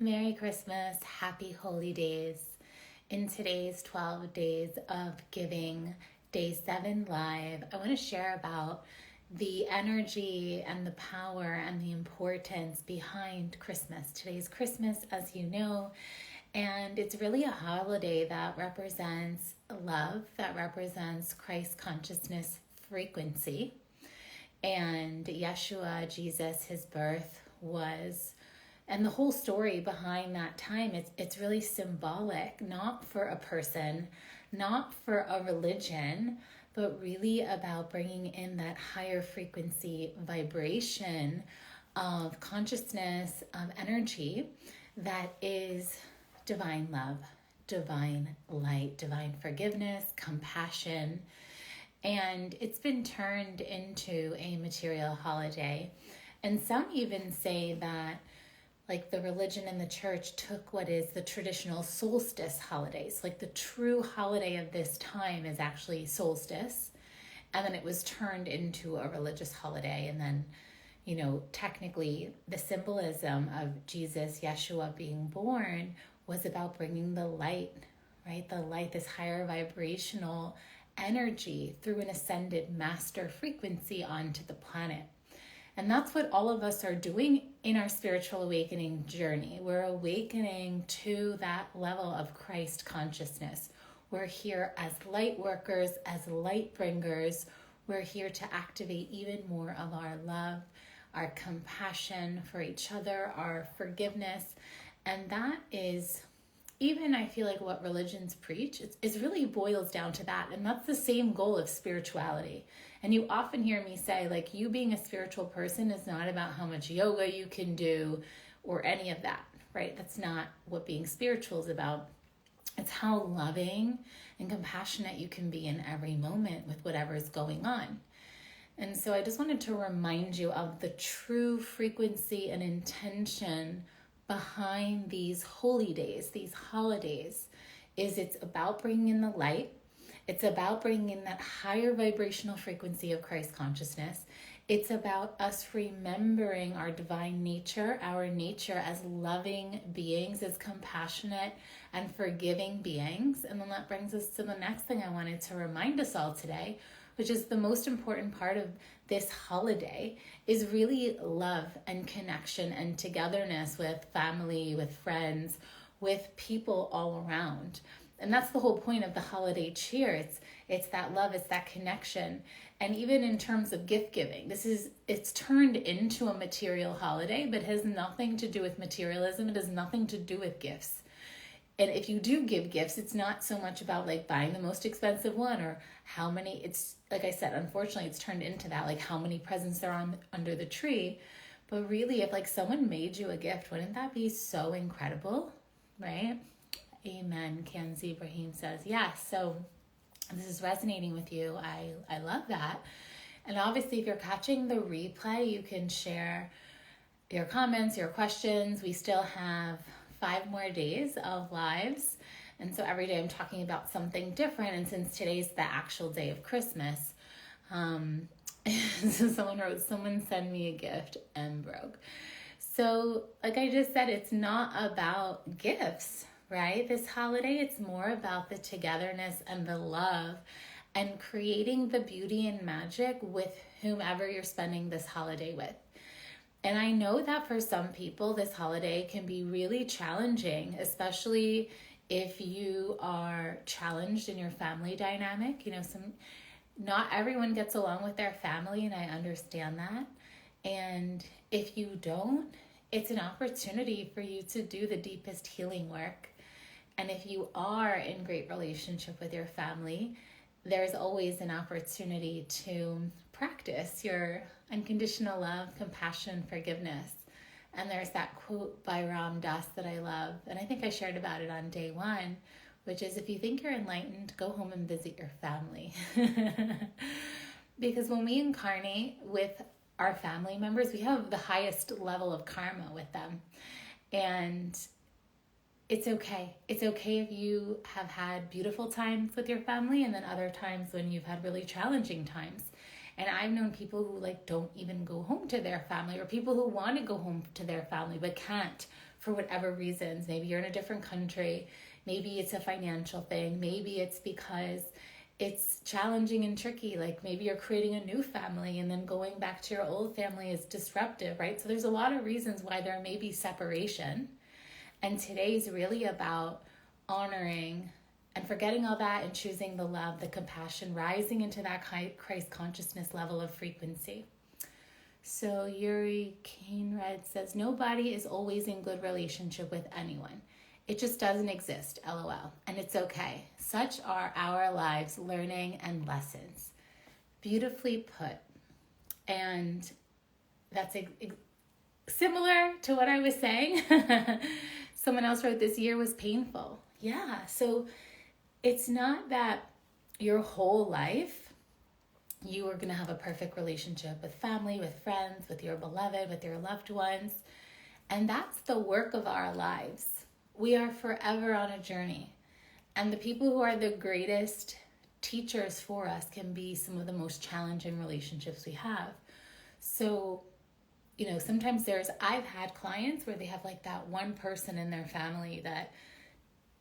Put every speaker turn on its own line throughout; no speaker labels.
Merry Christmas, happy holy days. In today's 12 days of giving, day 7 live, I want to share about the energy and the power and the importance behind Christmas. Today's Christmas, as you know, and it's really a holiday that represents love, that represents Christ consciousness frequency. And Yeshua, Jesus, his birth was, and the whole story behind that time, it's really symbolic, not for a person, not for a religion, but really about bringing in that higher frequency vibration of consciousness, of energy that is divine love, divine light, divine forgiveness, compassion. And it's been turned into a material holiday. And some even say that like the religion and the church took what is the traditional solstice holidays. Like the true holiday of this time is actually solstice. And then it was turned into a religious holiday. And then, technically the symbolism of Jesus, Yeshua being born was about bringing the light, right? The light, this higher vibrational energy through an ascended master frequency onto the planet. And that's what all of us are doing in our spiritual awakening journey. We're awakening to that level of Christ consciousness. We're here as light workers, as light bringers. We're here to activate even more of our love, our compassion for each other, our forgiveness. And that is, even I feel like what religions preach, it really boils down to that. And that's the same goal of spirituality. And you often hear me say, like, you being a spiritual person is not about how much yoga you can do or any of that, right? That's not what being spiritual is about. It's how loving and compassionate you can be in every moment with whatever is going on. And so I just wanted to remind you of the true frequency and intention behind these holy days, these holidays, is it's about bringing in the light. It's about bringing in that higher vibrational frequency of Christ consciousness. It's about us remembering our divine nature, our nature as loving beings, as compassionate and forgiving beings. And then that brings us to the next thing I wanted to remind us all today, which is the most important part of this holiday, is really love and connection and togetherness with family, with friends, with people all around. And that's the whole point of the holiday cheer. It's that love, it's that connection. And even in terms of gift giving, it's turned into a material holiday, but has nothing to do with materialism. It has nothing to do with gifts. And if you do give gifts, it's not so much about like buying the most expensive one or how many, it's like I said, unfortunately, it's turned into that, like how many presents there are under the tree. But really, if like someone made you a gift, wouldn't that be so incredible, right? Amen. Kenzie Ibrahim says, yes. So this is resonating with you. I love that. And obviously, if you're catching the replay, you can share your comments, your questions. We still have 5 more days of lives. And so every day I'm talking about something different. And since today's the actual day of Christmas, so someone wrote, someone send me a gift and broke. So like I just said, it's not about gifts, right? This holiday, it's more about the togetherness and the love and creating the beauty and magic with whomever you're spending this holiday with. And I know that for some people, this holiday can be really challenging, especially if you are challenged in your family dynamic. Not everyone gets along with their family, and I understand that. And if you don't, it's an opportunity for you to do the deepest healing work. And if you are in great relationship with your family, there's always an opportunity to practice your unconditional love, compassion, forgiveness. And there's that quote by Ram Dass that I love, and I think I shared about it on day 1, which is, if you think you're enlightened, go home and visit your family. Because when we incarnate with our family members, we have the highest level of karma with them. And it's okay. It's okay if you have had beautiful times with your family and then other times when you've had really challenging times. And I've known people who don't even go home to their family, or people who want to go home to their family but can't for whatever reasons. Maybe you're in a different country. Maybe it's a financial thing. Maybe it's because it's challenging and tricky. Like maybe you're creating a new family and then going back to your old family is disruptive, right? So there's a lot of reasons why there may be separation. And today's really about honoring and forgetting all that and choosing the love, the compassion, rising into that Christ consciousness level of frequency. So Yuri Kane-Red says, nobody is always in good relationship with anyone. It just doesn't exist, LOL. And it's okay. Such are our lives, learning and lessons. Beautifully put. And that's similar to what I was saying. Someone else wrote, this year was painful. Yeah, so it's not that your whole life you are going to have a perfect relationship with family, with friends, with your beloved, with your loved ones. And that's the work of our lives. We are forever on a journey. And the people who are the greatest teachers for us can be some of the most challenging relationships we have. So, sometimes I've had clients where they have like that one person in their family that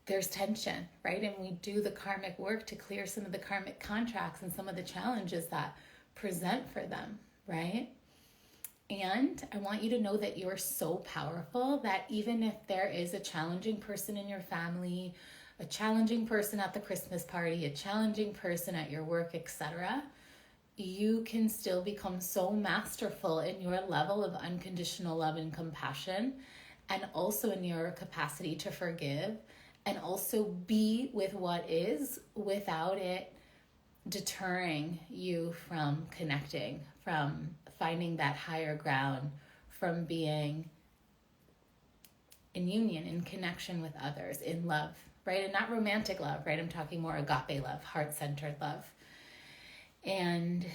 there's tension, right? And we do the karmic work to clear some of the karmic contracts and some of the challenges that present for them, right? And I want you to know that you're so powerful that even if there is a challenging person in your family, a challenging person at the Christmas party, a challenging person at your work, etc., you can still become so masterful in your level of unconditional love and compassion, and also in your capacity to forgive, and also be with what is without it deterring you from connecting, from finding that higher ground, from being in union, in connection with others, in love, right? And not romantic love, right? I'm talking more agape love, heart-centered love. And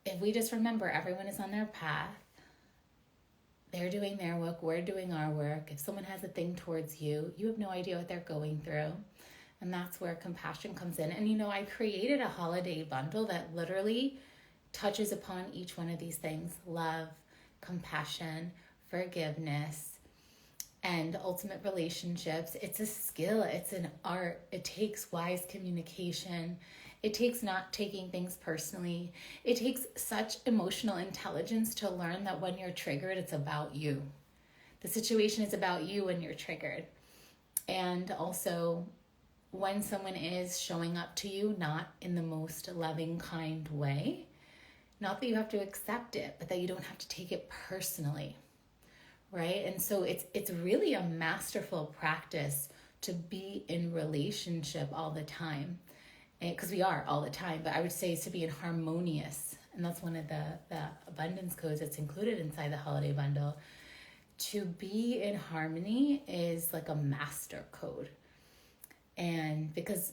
if we just remember everyone is on their path, they're doing their work, we're doing our work. If someone has a thing towards you, you have no idea what they're going through. And that's where compassion comes in. And I created a holiday bundle that literally touches upon each one of these things: love, compassion, forgiveness, and ultimate relationships. It's a skill, it's an art. It takes wise communication. It takes not taking things personally. It takes such emotional intelligence to learn that when you're triggered, it's about you. The situation is about you when you're triggered. And also, when someone is showing up to you not in the most loving, kind way, not that you have to accept it, but that you don't have to take it personally, right? And so it's really a masterful practice to be in relationship all the time. Because we are all the time, but I would say to be in harmonious, and that's one of the abundance codes that's included inside the holiday bundle. To be in harmony is like a master code. And because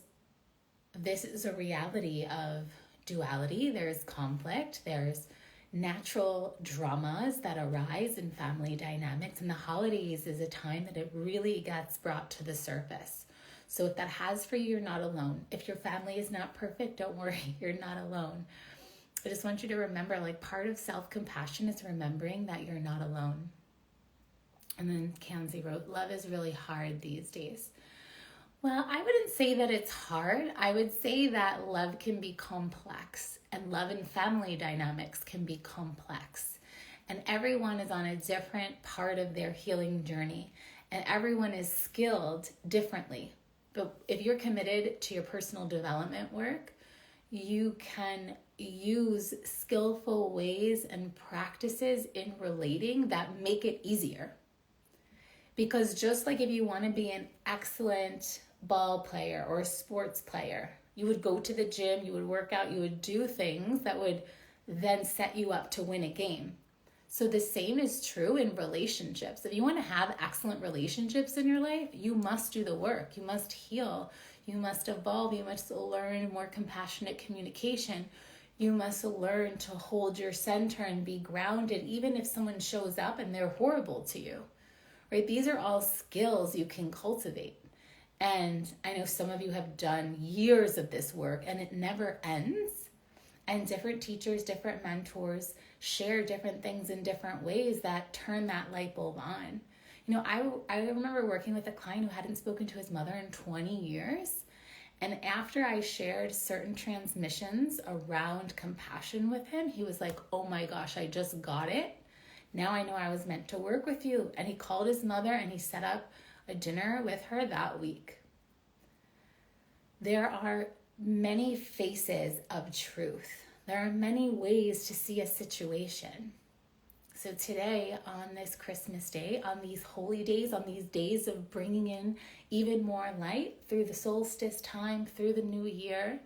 this is a reality of duality, there's conflict, there's natural dramas that arise in family dynamics, and the holidays is a time that it really gets brought to the surface. So if that has for you, you're not alone. If your family is not perfect, don't worry, you're not alone. I just want you to remember, like, part of self-compassion is remembering that you're not alone. And then Kanzi wrote, love is really hard these days. Well, I wouldn't say that it's hard. I would say that love can be complex, and love and family dynamics can be complex. And everyone is on a different part of their healing journey, and everyone is skilled differently. But if you're committed to your personal development work, you can use skillful ways and practices in relating that make it easier. Because just like if you want to be an excellent ball player or a sports player, you would go to the gym, you would work out, you would do things that would then set you up to win a game. So the same is true in relationships. If you want to have excellent relationships in your life, you must do the work. You must heal. You must evolve. You must learn more compassionate communication. You must learn to hold your center and be grounded, even if someone shows up and they're horrible to you, right? These are all skills you can cultivate. And I know some of you have done years of this work and it never ends. And different teachers, different mentors share different things in different ways that turn that light bulb on. I remember working with a client who hadn't spoken to his mother in 20 years. And after I shared certain transmissions around compassion with him, he was like, oh my gosh, I just got it. Now I know I was meant to work with you. And he called his mother and he set up a dinner with her that week. There are many faces of truth. There are many ways to see a situation. So today, on this Christmas day, on these holy days, on these days of bringing in even more light through the solstice time, through the new year,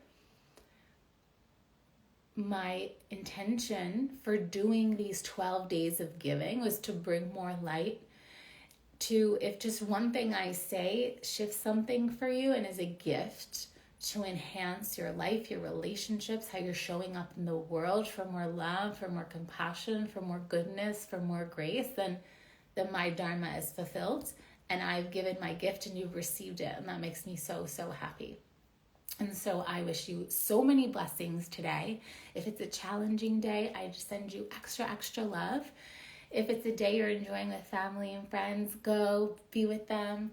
my intention for doing these 12 days of giving was to bring more light to, if just one thing I say shifts something for you and is a gift to enhance your life, your relationships, how you're showing up in the world for more love, for more compassion, for more goodness, for more grace, then my dharma is fulfilled and I've given my gift and you've received it. And that makes me so, so happy. And so I wish you so many blessings today. If it's a challenging day, I just send you extra, extra love. If it's a day you're enjoying with family and friends, go be with them,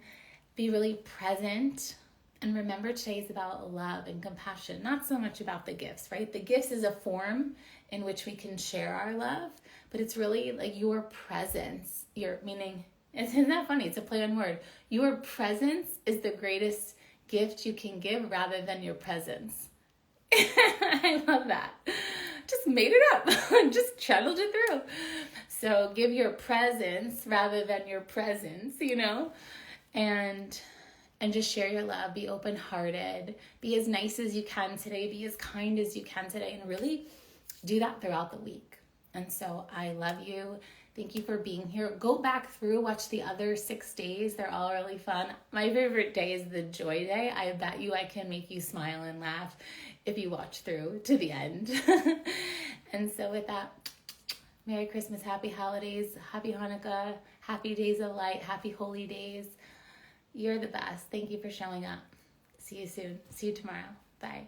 be really present. And remember, today is about love and compassion, not so much about the gifts, right? The gifts is a form in which we can share our love, but it's really like your presence, isn't that funny? It's a play on word. Your presence is the greatest gift you can give rather than your presence. I love that. Just made it up. Just channeled it through. So give your presence rather than your presence, and just share your love. Be open-hearted. Be as nice as you can today. Be as kind as you can today. And really do that throughout the week. And so I love you. Thank you for being here. Go back through, watch the other 6 days. They're all really fun. My favorite day is the joy day. I bet you I can make you smile and laugh if you watch through to the end. And so with that, Merry Christmas, Happy Holidays, Happy Hanukkah, Happy Days of Light, Happy Holy Days. You're the best. Thank you for showing up. See you soon. See you tomorrow. Bye.